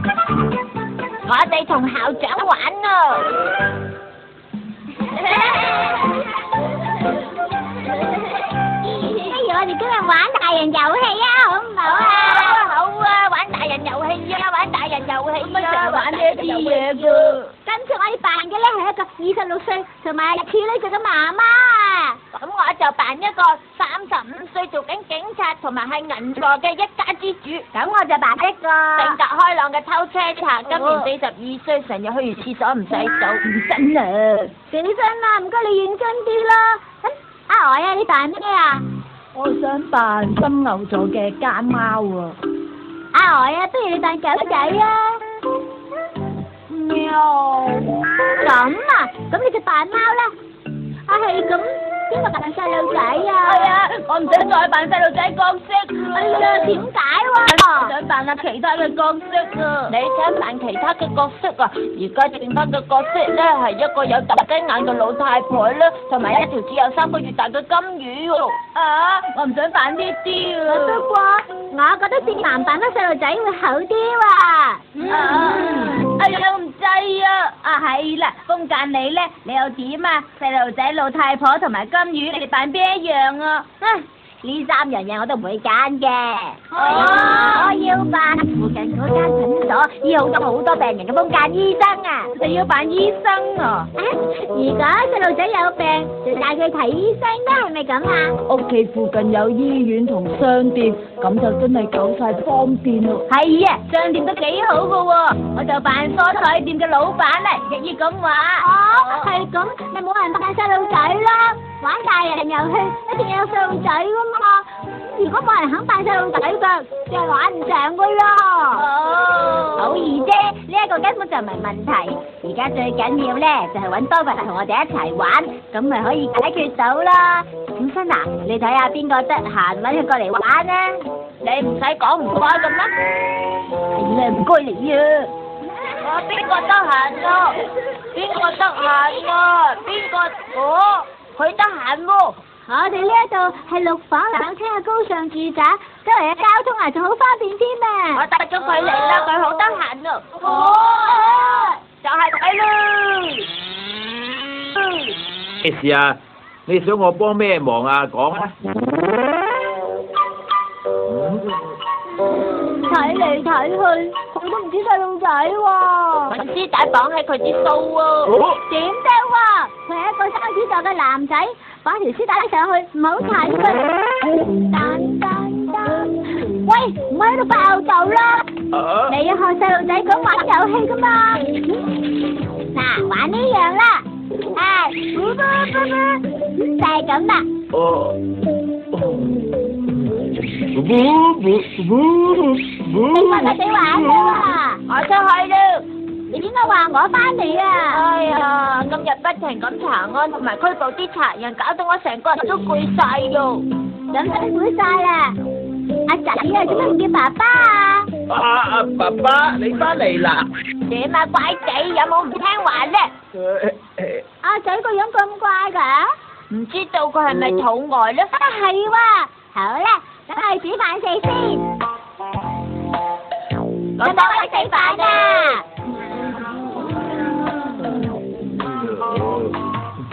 我哋同校長玩啊！不如我哋今日玩大人遊戲啊，好唔好啊？好啊，玩大人遊戲啊，玩大人遊戲乜成日玩呢啲嘢㗎？今次我哋扮嘅咧係一個26歲同埋處女座嘅媽媽啊！咁我就扮一個35歲做緊警察同埋係銀座嘅一家之主。咁我就扮一個性格開朗嘅偷車賊，今年42歲，成日去完廁所唔洗手，唔真啊！幾真啊？唔該你認真啲啦。阿呆啊，你扮咩啊？我想扮金牛座嘅家貓啊！阿呆啊，不如你扮狗仔啊！喵！咁啊，咁你就扮貓啦。啊係咁，邊個扮細路仔啊？係啊，我唔想再扮細路仔角色哎呀，點解我喎？想扮下其他嘅角色啊！你想扮其他嘅角色啊？而家剩翻嘅角色咧係一個有突雞眼嘅老太婆啦，同埋一條只有3個月大嘅金魚喎。啊！我唔想扮呢啲啊！不過我覺得正男扮翻細路仔會好啲喎。哎呀，我唔制啊！啊係啦，風間你咧，你又點啊？細路仔、老太婆同埋金魚，你哋扮邊一樣啊？呢3樣嘢我都唔會揀嘅。我要扮附近嗰間診所醫好咗好多病人嘅風間醫生啊！你要扮醫生啊？如果細路仔有病，就帶佢睇醫生啦，係咪咁啊？屋企附近有醫院同商店，咁就真係夠晒方便咯。係啊，商店都幾好噶喎，我就扮蔬菜店嘅老闆啦，日語咁話。哦，係咁，咪冇人扮細路仔啦。玩大人遊戲一定要有細路仔噶嘛。如果冇人肯扮細路仔㗎，就係玩唔成噶啦。好易啫，呢一個根本就唔係問題。而家最緊要咧就係揾多個人同我哋一齊玩，咁咪可以解決到啦。小新啊，你睇下邊個得閒，揾佢過嚟玩啊！你唔使講唔該嘅咩？係啦，唔該你啊！我邊個得閒啊？邊個得閒啊？邊個？佢得閒喎。我哋呢一度係6房2廳嘅高尚住宅，周圍嘅交通啊仲好方便添啊！我帶咗佢嚟啦，佢好得閒啊！就係佢啦！咩事啊？你想我幫咩忙啊？講啊！睇嚟睇去，佢都唔知細路仔喎。粉絲帶綁起佢啲鬚喎。點得喎？佢係一個雙子座嘅男仔，綁條絲帶上去唔好睇㗎。喂，唔好喺度爆豆啦！你要學細路仔咁玩遊戲噶嘛？嗱，玩呢樣啦，就係咁啦。你話死玩啦！我出去啦！你點解話我翻嚟啊？哎呀，今日不停咁查案同埋拘捕啲賊人，搞到我成個人都攰晒喎。咁辛苦晒啦！阿仔啊，點解唔叫爸爸啊？爸爸，你翻嚟啦？點啊，乖仔，有冇唔聽話咧？阿仔個樣咁乖㗎？唔知道佢係咪肚餓咧？係喎，好啦，等我去煮飯食先。我幫你食飯啊！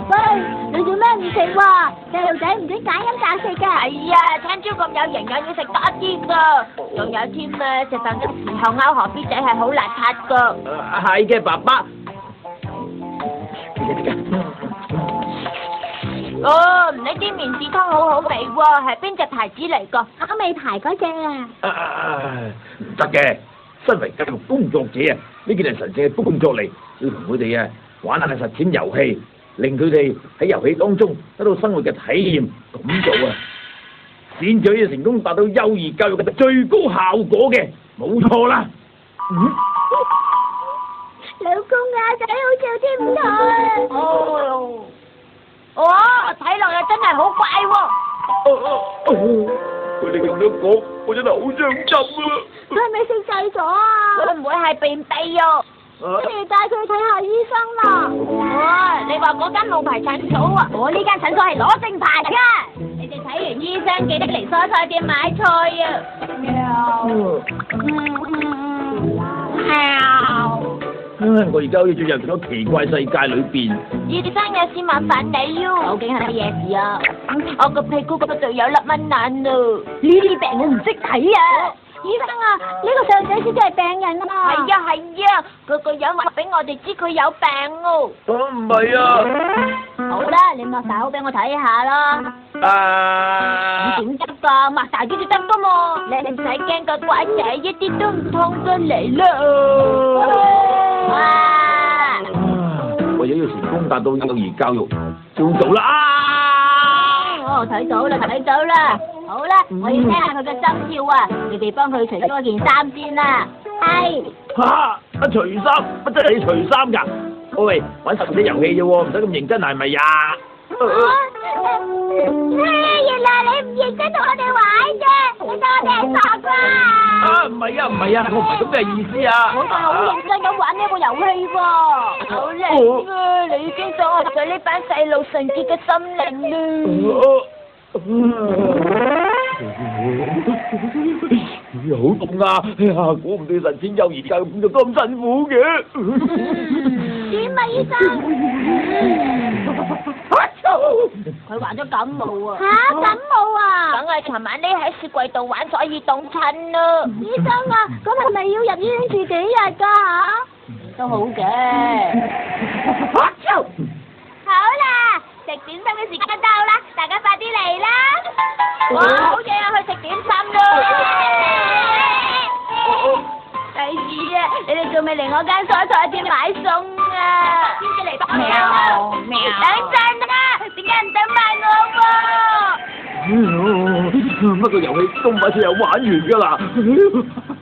喂，你做咩唔食喎？細路仔唔准揀飲擇食㗎。係啊，餐招咁有營養，要食多啲㗎。仲有添啊，食飯嘅時候勾河 B 仔係好邋遢㗎。係嘅，爸爸。哦，呢啲麵豉湯好好味喎，係邊隻牌子嚟㗎？我未排嗰隻啊。唔得嘅，身為教育工作者啊，呢件係神聖嘅工作嚟，要同佢哋玩下實踐遊戲，令佢哋喺遊戲當中得到生活嘅體驗，咁做啊，先至可以成功達到幼兒教育嘅最高效果嘅，冇錯啦。老公啊，仔好似有啲唔妥。睇落又真係好怪喎。佢哋咁樣講，我真係好想浸啊！佢係咪食滯咗啊？會唔會係便秘啊？不如帶佢去睇下醫生啦。你話嗰間老牌診所啊？我呢間診所係攞正牌㗎。你哋睇完醫生記得嚟蔬菜店買菜啊。我而家好似進入咗奇怪世界裏邊。醫生有事麻煩你究喲。竟係乜嘢事啊？我個屁股嗰度有粒蚊眼咯。呢啲病我唔識睇啊！醫生啊，呢個細路仔先至係病人啊！係啊係啊，佢個樣話俾我哋知佢有病哦。唔係啊！好啦，你擘大口俾我睇下啦。啊！點得噶？擘大啲就得噶嘛。你唔使驚個乖仔，一啲都唔痛得嚟啦。哇！為咗要成功達到幼兒教育，照做啦！哦，睇到啦，睇到啦。好啦，我要聽下佢嘅心跳啊！你哋幫佢除咗件衫先啦。係。嚇！除衫，乜真係要除衫㗎？喂，玩實體遊戲啫喎，唔使咁認真係咪呀？原來你唔認真同我哋玩嘅，你當我哋係傻瓜啊！唔係啊，唔係啊，我唔係咁嘅意思啊！我哋好認真咁玩呢個遊戲喎。好靚啊！你已經掌握咗呢班細路純潔嘅心靈啦。好凍啊！哎呀，估唔到實踐幼兒教育就咁辛苦嘅。點啊，醫生？佢患咗感冒啊！嚇，感冒啊！梗係尋晚匿喺雪櫃度玩，所以凍親啦。醫生啊，咁係咪要入醫院住幾日㗎嚇？都好嘅。好啦，食點心嘅時間到啦，大家快啲嚟啦！哇，好嘢啊！去食點心啦！第二啊，你哋仲未嚟我間蔬菜店買餸啊？邊個嚟幫我？喵！等陣啊！點解唔等埋我喎？乜個遊戲都唔係就又玩完㗎啦？